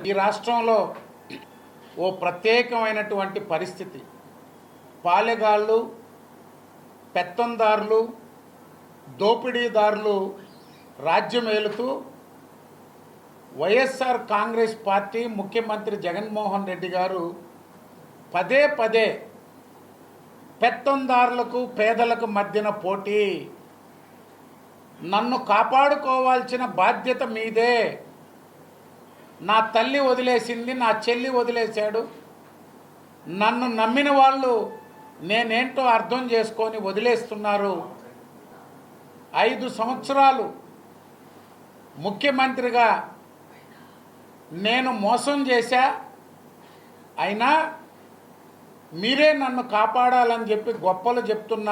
ఈ రాష్ట్రంలో ఓ ప్రత్యేకమైనటువంటి పరిస్థితి. పాలెగాళ్ళు, పెత్తందారులు, దోపిడీదారులు రాజ్యం ఏలుతూ వైఎస్ఆర్ కాంగ్రెస్ పార్టీ ముఖ్యమంత్రి జగన్మోహన్ రెడ్డి గారు పదే పదే పెత్తందారులకు పేదలకు మధ్యన పోటీ, నన్ను కాపాడుకోవాల్సిన బాధ్యత మీదే, నా తల్లి వదిలేసింది, నా చెల్లి వదిలేశాడు, నన్ను నమ్మిన వాళ్ళు నేనేంటో అర్థం చేసుకొని వదిలేస్తున్నారు. 5 సంవత్సరాలు ముఖ్యమంత్రిగా నేను మోసం చేశా, అయినా మీరే నన్ను కాపాడాలని చెప్పి గొప్పలు చెప్తున్న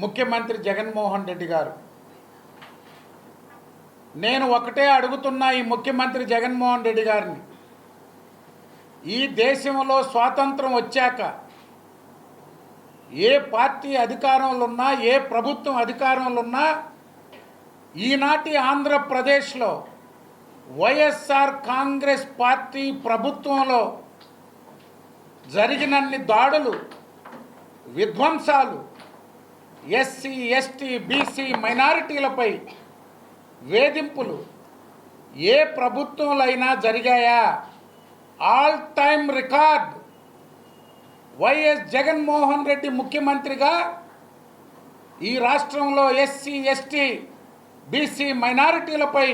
ముఖ్యమంత్రి జగన్మోహన్ రెడ్డి గారు. నేను ఒకటే అడుగుతున్నా ఈ ముఖ్యమంత్రి జగన్మోహన్ రెడ్డి గారిని, ఈ దేశంలో స్వాతంత్రం వచ్చాక ఏ పార్టీ అధికారంలో ఉన్నా, ఏ ప్రభుత్వం అధికారంలో ఉన్నా, ఈనాటి ఆంధ్రప్రదేశ్లో వైఎస్ఆర్ కాంగ్రెస్ పార్టీ ప్రభుత్వంలో జరిగినన్ని దాడులు, విధ్వంసాలు ఎస్సీ, ఎస్టీ, బీసీ మైనారిటీలపై వేధింపులు ఏ ప్రభుత్వంలో అయినా జరిగాయా? All time record. YS Jaganmohan Reddy ముఖ్యమంత్రిగా ఈ రాష్ట్రంలో ఎస్సీ, ఎస్టీ, బీసీ మైనారిటీలపై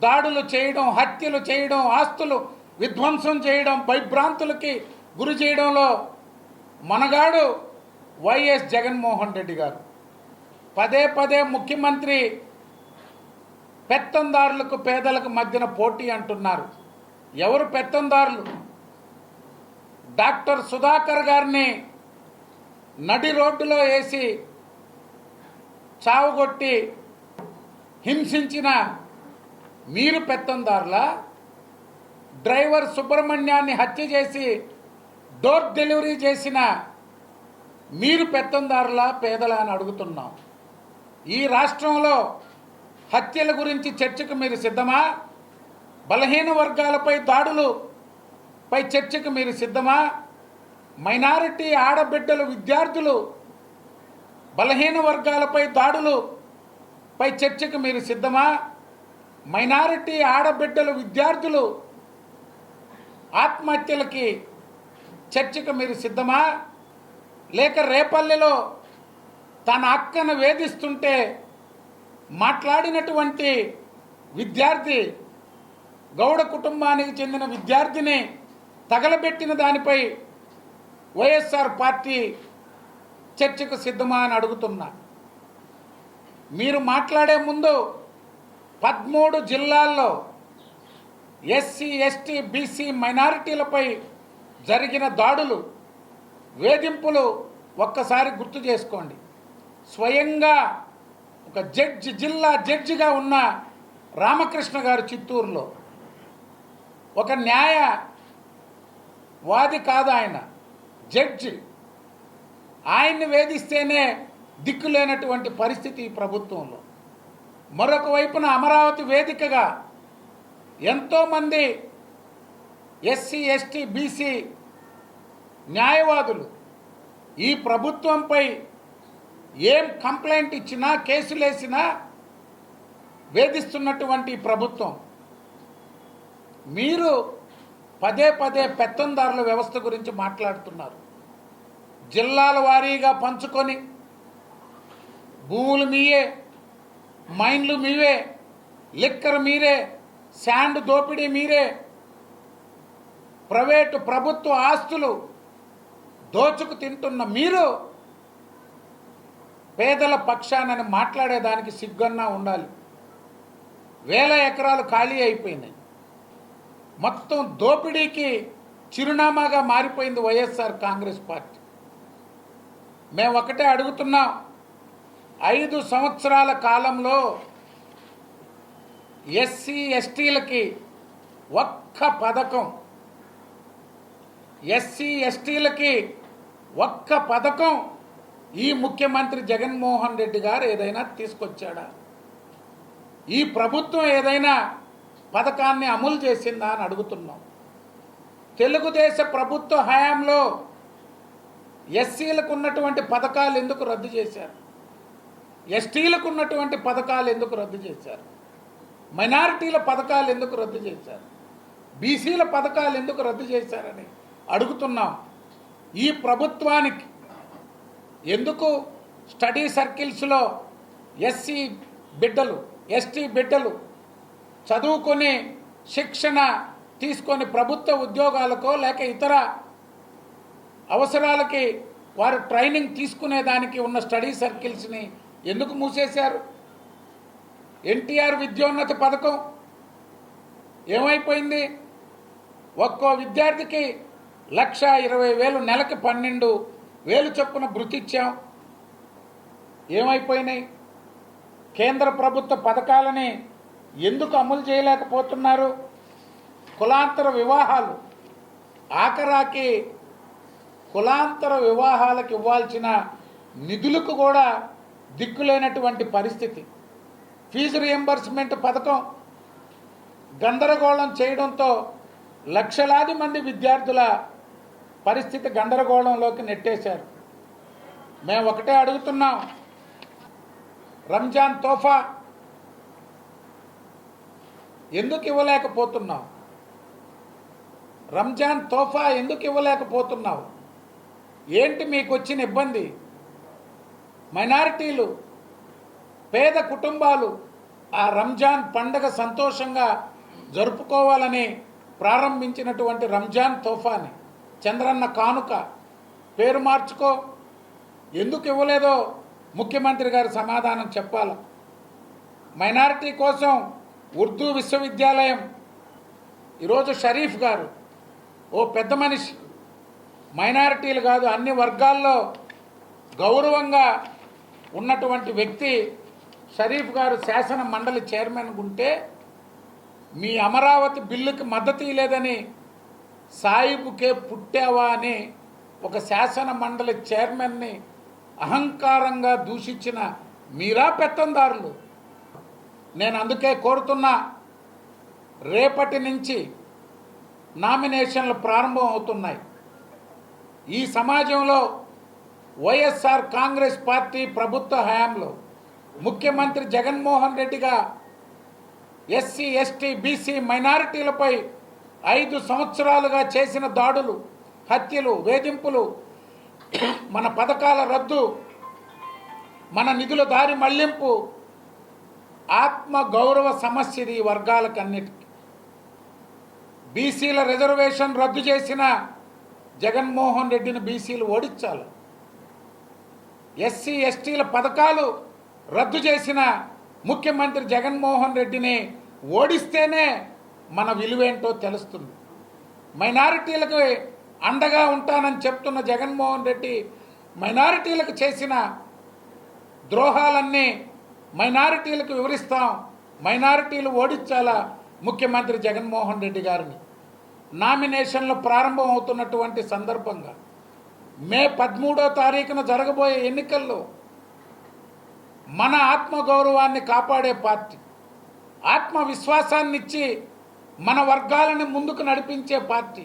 దాడులు చేయడం, హత్యలు చేయడం, ఆస్తులు విధ్వంసం చేయడం, భయభ్రాంతులకి గురి చేయడంలో మనగాడు వైఎస్ జగన్మోహన్ రెడ్డి గారు. పదే పదే ముఖ్యమంత్రి పెత్తందారులకు పేదలకు మధ్యన పోటీ అంటున్నారు. ఎవరు పెత్తందారులు? డాక్టర్ సుధాకర్ గారిని నడి రోడ్డులో వేసి చావుగొట్టి హింసించిన మీరు పెత్తందారులా? డ్రైవర్ సుబ్రహ్మణ్యాన్ని హత్య చేసి డోర్ డెలివరీ చేసిన మీరు పెత్తందారులా, పేదలా అని అడుగుతున్నాం. ఈ రాష్ట్రంలో హత్యల గురించి చర్చకు మీరు సిద్ధమా? బలహీన వర్గాలపై దాడులపై చర్చకు మీరు సిద్ధమా? మైనారిటీ ఆడబిడ్డలు, విద్యార్థులు, బలహీన వర్గాలపై దాడులపై చర్చకు మీరు సిద్ధమా? మైనారిటీ ఆడబిడ్డలు, విద్యార్థులు ఆత్మహత్యలకి చర్చకు మీరు సిద్ధమా? లేక రేపల్లెలో తన అక్కను వేధిస్తుంటే మాట్లాడినటువంటి విద్యార్థి, గౌడ కుటుంబానికి చెందిన విద్యార్థిని తగలబెట్టిన దానిపై వైఎస్ఆర్ పార్టీ చర్చకు సిద్ధమా అని అడుగుతున్నా. మీరు మాట్లాడే ముందు 13 జిల్లాల్లో ఎస్సీ, ఎస్టీ, బీసీ మైనారిటీలపై జరిగిన దాడులు, వేధింపులు ఒక్కసారి గుర్తు చేసుకోండి. స్వయంగా ఒక జడ్జి, జిల్లా జడ్జిగా ఉన్న రామకృష్ణ గారు చిత్తూరులో, ఒక న్యాయవాది కాదు ఆయన, జడ్జి, ఆయన్ని వేధిస్తేనే దిక్కులేనటువంటి పరిస్థితి ఈ ప్రభుత్వంలో. మరొక వైపున అమరావతి వేదికగా ఎంతోమంది ఎస్సీ, ఎస్టీ, బీసీ న్యాయవాదులు ఈ ప్రభుత్వంపై ఏం కంప్లైంట్ ఇచ్చినా, కేసులు వేసినా వేధిస్తున్నటువంటి ప్రభుత్వం. మీరు పదే పదే పెత్తందారుల వ్యవస్థ గురించి మాట్లాడుతున్నారు. జిల్లాల వారీగా పంచుకొని భూములు మీయే, మైన్లు మీవే, లిక్కర్ మీరే, శాండ్ దోపిడీ మీరే, ప్రైవేటు ప్రభుత్వ ఆస్తులు దోచుకు తింటున్న మీరు పేదల పక్షానని మాట్లాడేదానికి సిగ్గన్నా ఉండాలి. వేల ఎకరాలు ఖాళీ అయిపోయినాయి. మొత్తం దోపిడీకి చిరునామాగా మారిపోయింది వైఎస్ఆర్ కాంగ్రెస్ పార్టీ. మేము ఒకటే అడుగుతున్నాం, 5 సంవత్సరాల కాలంలో ఎస్సీ, ఎస్టీలకి ఒక్క పథకం, ఎస్సీ, ఎస్టీలకి ఒక్క పథకం ఈ ముఖ్యమంత్రి జగన్మోహన్ రెడ్డి గారు ఏదైనా తీసుకొచ్చాడా? ఈ ప్రభుత్వం ఏదైనా పథకాన్ని అమలు చేసిందా అని అడుగుతున్నాం. తెలుగుదేశ ప్రభుత్వ హయాంలో ఎస్సీలకు ఉన్నటువంటి పథకాలు ఎందుకు రద్దు చేశారు? ఎస్టీలకు ఉన్నటువంటి పథకాలు ఎందుకు రద్దు చేశారు? మైనారిటీల పథకాలు ఎందుకు రద్దు చేశారు? బీసీల పథకాలు ఎందుకు రద్దు చేశారని అడుగుతున్నాం. ఈ ప్రభుత్వానికి ఎందుకు స్టడీ సర్కిల్స్లో ఎస్సీ బిడ్డలు, ఎస్టీ బిడ్డలు చదువుకొని శిక్షణ తీసుకొని ప్రభుత్వ ఉద్యోగాలకో లేక ఇతర అవసరాలకి వారు ట్రైనింగ్ తీసుకునేదానికి ఉన్న స్టడీ సర్కిల్స్ని ఎందుకు మూసేశారు? ఎన్టీఆర్ విద్యోన్నతి పథకం ఏమైపోయింది? ఒక్కో విద్యార్థికి 1,20,000, నెలకి 12,000 చొప్పున భృతిచ్చాం. ఏమైపోయినాయి? కేంద్ర ప్రభుత్వ పథకాలని ఎందుకు అమలు చేయలేకపోతున్నారు? కులాంతర వివాహాలు, ఆఖరాకి కులాంతర వివాహాలకు ఇవ్వాల్సిన నిధులకు కూడా దిక్కులేనటువంటి పరిస్థితి. ఫీజు రియంబర్స్మెంట్ పథకం గందరగోళం చేయడంతో లక్షలాది మంది విద్యార్థుల పరిస్థితి గందరగోళంలోకి నెట్టేశారు. మేము ఒకటే అడుగుతున్నాం, రంజాన్ తోఫా ఎందుకు ఇవ్వలేకపోతున్నావు? రంజాన్ తోఫా ఎందుకు ఇవ్వలేకపోతున్నావు? ఏంటి మీకు వచ్చిన ఇబ్బంది? మైనారిటీలు, పేద కుటుంబాలు ఆ రంజాన్ పండగ సంతోషంగా జరుపుకోవాలని ప్రారంభించినటువంటి రంజాన్ తోఫాని, చంద్రన్న కానుక పేరు మార్చుకో, ఎందుకు ఇవ్వలేదో ముఖ్యమంత్రి గారు సమాధానం చెప్పాలి. మైనారిటీ కోసం ఉర్దూ విశ్వవిద్యాలయం, ఈరోజు షరీఫ్ గారు ఓ పెద్ద మనిషి, మైనారిటీలు కాదు అన్ని వర్గాల్లో గౌరవంగా ఉన్నటువంటి వ్యక్తి షరీఫ్ గారు శాసన మండలి చైర్మన్ ఉంటే మీ అమరావతి బిల్లుకి మద్దతు ఇవ్వలేదని సాయిబుకే పుట్టావా అని ఒక శాసన మండలి చైర్మన్ని అహంకారంగా దూషించిన మీరా పెత్తందారులు. నేను అందుకే కోరుతున్నా, రేపటి నుంచి నామినేషన్లు ప్రారంభం అవుతున్నాయి. ఈ సమాజంలో వైఎస్ఆర్ కాంగ్రెస్ పార్టీ ప్రభుత్వ హయాంలో ముఖ్యమంత్రి జగన్మోహన్ రెడ్డిగా ఎస్సీ, ఎస్టీ, బీసీ మైనారిటీలపై 5 సంవత్సరాలుగా చేసిన దాడులు, హత్యలు, వేధింపులు, మన పథకాల రద్దు, మన నిధుల దారి మళ్లింపు ఆత్మ గౌరవ సమస్య ఈ వర్గాలకన్నిటికీ. బీసీల రిజర్వేషన్ రద్దు చేసిన జగన్మోహన్ రెడ్డిని బీసీలు ఓడించాలి. ఎస్సీ, ఎస్టీల పథకాలు రద్దు చేసిన ముఖ్యమంత్రి జగన్మోహన్ రెడ్డిని ఓడిస్తేనే మన విలువేంటో తెలుస్తుంది. మైనారిటీలకు అండగా ఉంటానని చెప్తున్న జగన్మోహన్ రెడ్డి మైనారిటీలకు చేసిన ద్రోహాలన్నీ మైనారిటీలకు వివరిస్తాం. మైనారిటీలు ఓడించాలా ముఖ్యమంత్రి జగన్మోహన్ రెడ్డి గారిని. నామినేషన్లు ప్రారంభం అవుతున్నటువంటి సందర్భంగా మే 13వ తారీఖున జరగబోయే ఎన్నికల్లో మన ఆత్మగౌరవాన్ని కాపాడే పార్టీ, ఆత్మవిశ్వాసాన్ని ఇచ్చి మన వర్గాలను ముందుకు నడిపించే పార్టీ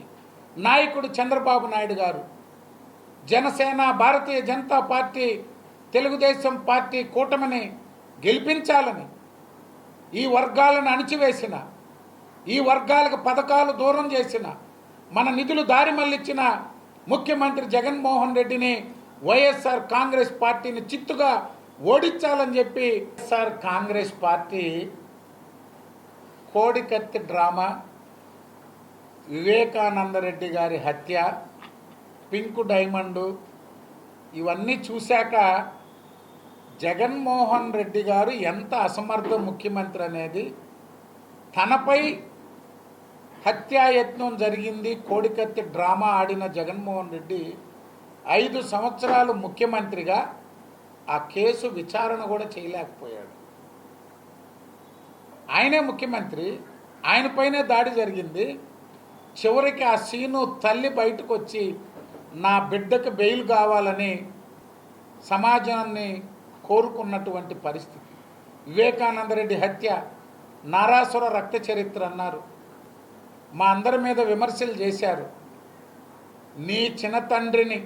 నాయకుడు చంద్రబాబు నాయుడు గారు. జనసేన, భారతీయ జనతా పార్టీ, తెలుగుదేశం పార్టీ కూటమిని గెలిపించాలని, ఈ వర్గాలను అణిచివేసిన, ఈ వర్గాలకు పథకాలు దూరం చేసిన, మన నిధులు దారి మళ్లించిన ముఖ్యమంత్రి జగన్మోహన్ రెడ్డిని, వైఎస్ఆర్ కాంగ్రెస్ పార్టీని చిత్తుగా ఓడించాలని చెప్పి వైఎస్ఆర్ కాంగ్రెస్ పార్టీ కోడికత్తి డ్రామా, వివేకానందరెడ్డి గారి హత్య, పింక్ డైమండు ఇవన్నీ చూశాక జగన్మోహన్ రెడ్డి గారు ఎంత అసమర్థ ముఖ్యమంత్రి అనేది, తనపై హత్యాయత్నం జరిగింది, కోడికత్తి డ్రామా ఆడిన జగన్మోహన్ రెడ్డి 5 సంవత్సరాలు ముఖ్యమంత్రిగా ఆ కేసు విచారణ కూడా చేయలేకపోయాడు. ఆయనే ముఖ్యమంత్రి, ఆయనపైనే దాడి జరిగింది. చివరికి ఆ సీను తల్లి బయటకు వచ్చి నా బిడ్డకు బెయిల్ కావాలని సమాజాన్ని కోరుకున్నటువంటి పరిస్థితి. వివేకానందరెడ్డి హత్య నారాసుర రక్త చరిత్ర అన్నారు, మా అందరి మీద విమర్శలు చేశారు. నీ చిన్న తండ్రిని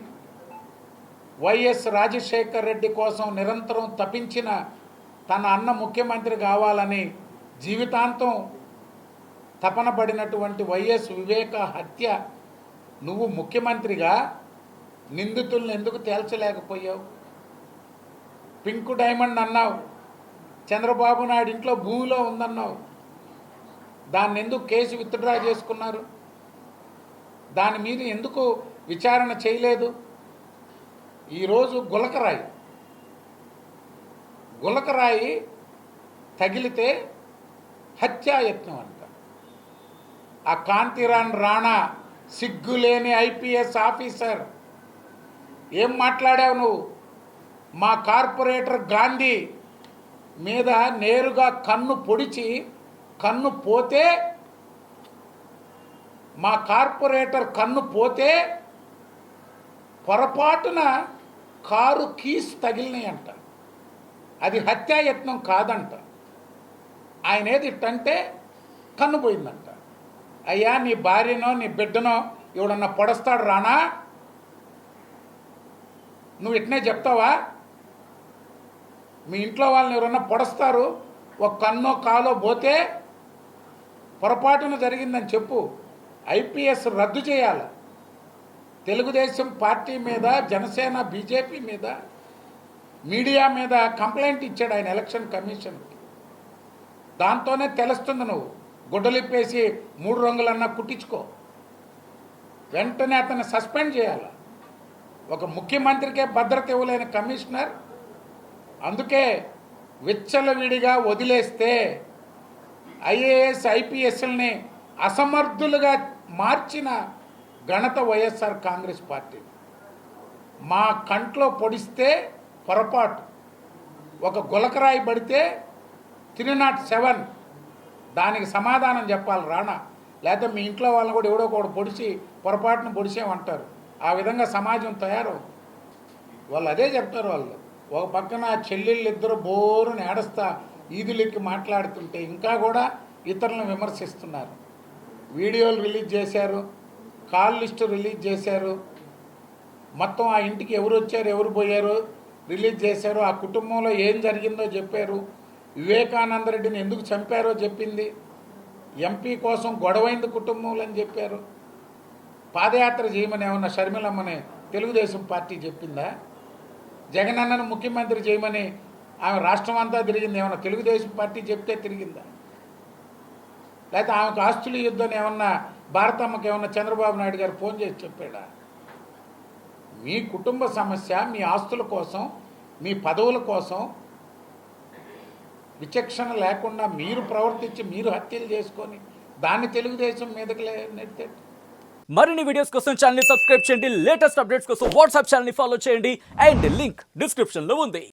వైఎస్ రాజశేఖర్ రెడ్డి కోసం నిరంతరం తపించిన తన అన్న ముఖ్యమంత్రి కావాలని జీవితాంతం తపన పడినటువంటి వైఎస్ వివేక హత్య నువ్వు ముఖ్యమంత్రిగా నిందితులను ఎందుకు తేల్చలేకపోయావు? పింక్ డైమండ్ అన్నావు, చంద్రబాబు నాయుడు ఇంట్లో భూమిలో ఉందన్నావు, దాన్ని ఎందుకు కేసు విత్డ్రా చేసుకున్నారు? దాని మీద ఎందుకు విచారణ చేయలేదు? ఈరోజు గులకరాయి తగిలితే హత్యాయత్నం అంట. ఆ కాంతిరాన్ రాణా సిగ్గులేని ఐపీఎస్ ఆఫీసర్ ఏం మాట్లాడావు నువ్వు? మా కార్పొరేటర్ గాంధీ మీద నేరుగా కన్ను పొడిచి కన్ను పోతే, మా కార్పొరేటర్ కన్ను పోతే పొరపాటున కారు కీస్ తగిలినాయంట. అది హత్యాయత్నం కాదంట. ఆయన ఏది ఇట్టంటే కన్ను పోయిందంట. అయ్యా, నీ భార్యనో నీ బిడ్డనో ఎవడన్నా పొడస్తాడు రానా? నువ్వు ఇట్నే చెప్తావా? మీ ఇంట్లో వాళ్ళని ఎవరన్నా పొడస్తారు, ఒక కన్నో కాలో పోతే పొరపాటున జరిగిందని చెప్పు. ఐపీఎస్ రద్దు చేయాలి. తెలుగుదేశం పార్టీ మీద, జనసేన బీజేపీ మీద, మీడియా మీద కంప్లైంట్ ఇచ్చాడు ఆయన ఎలక్షన్ కమిషన్కి. దాంతోనే తెలుస్తుంది నువ్వు గుడ్డలిప్పేసి 3 రంగులన్నా కుట్టించుకో. వెంటనే అతన్ని సస్పెండ్ చేయాలి. ఒక ముఖ్యమంత్రికే భద్రత ఇవ్వలేని కమిషనర్, అందుకే విచ్చలవిడిగా వదిలేస్తే ఐఏఎస్ ఐపీఎస్ని అసమర్థులుగా మార్చిన ఘనత వైఎస్ఆర్ కాంగ్రెస్ పార్టీ. మా కంట్లో పొడిస్తే పొరపాటు, ఒక గులకరాయి పడితే 307 దానికి సమాధానం చెప్పాలి రానా. లేకపోతే మీ ఇంట్లో వాళ్ళని కూడా ఎవడో ఒకటి పొడిచి పొరపాటును పొడిచేమంటారు. ఆ విధంగా సమాజం తయారవుతుంది. వాళ్ళు అదే చెప్తారు. వాళ్ళు ఒక పక్కన చెల్లెళ్ళు ఇద్దరు బోరుని ఏడస్తా ఈదులెక్కి మాట్లాడుతుంటే ఇంకా కూడా ఇతరులను విమర్శిస్తున్నారు. వీడియోలు రిలీజ్ చేశారు, కాల్ లిస్టు రిలీజ్ చేశారు, మొత్తం ఆ ఇంటికి ఎవరు వచ్చారు ఎవరు పోయారు రిలీజ్ చేశారు, ఆ కుటుంబంలో ఏం జరిగిందో చెప్పారు, వివేకానంద రెడ్డిని ఎందుకు చంపారో చెప్పింది, ఎంపీ కోసం గొడవైంది కుటుంబంలో అని చెప్పారు. పాదయాత్ర చేయమని ఏమన్నా షర్మిలమ్మని తెలుగుదేశం పార్టీ చెప్పిందా? జగనన్నను ముఖ్యమంత్రి చేయమని ఆమె రాష్ట్రం అంతా తిరిగింది ఏమన్నా తెలుగుదేశం పార్టీ చెప్తే తిరిగిందా? లేకపోతే ఆమెకు ఆస్తుల యుద్ధం ఏమన్నా భారతమ్మకి ఏమన్నా చంద్రబాబు నాయుడు గారు ఫోన్ చేసి చెప్పాడా? మీ కుటుంబ సమస్య, మీ ఆస్తుల కోసం, మీ పదవుల కోసం విచక్షణ లేకుండా మీరు ప్రవర్తించి మీరు హత్యలు చేసుకొని దాన్ని తెలుగుదేశం మీదకి నెట్టే. మరిన్ని వీడియోస్ కోసం ఛానల్ ని సబ్స్క్రైబ్ చేయండి. లేటెస్ట్ అప్డేట్స్ కోసం వాట్సాప్ ఛానల్ ని ఫాలో చేయండి. అండ్ లింక్ డిస్క్రిప్షన్ లో ఉంది.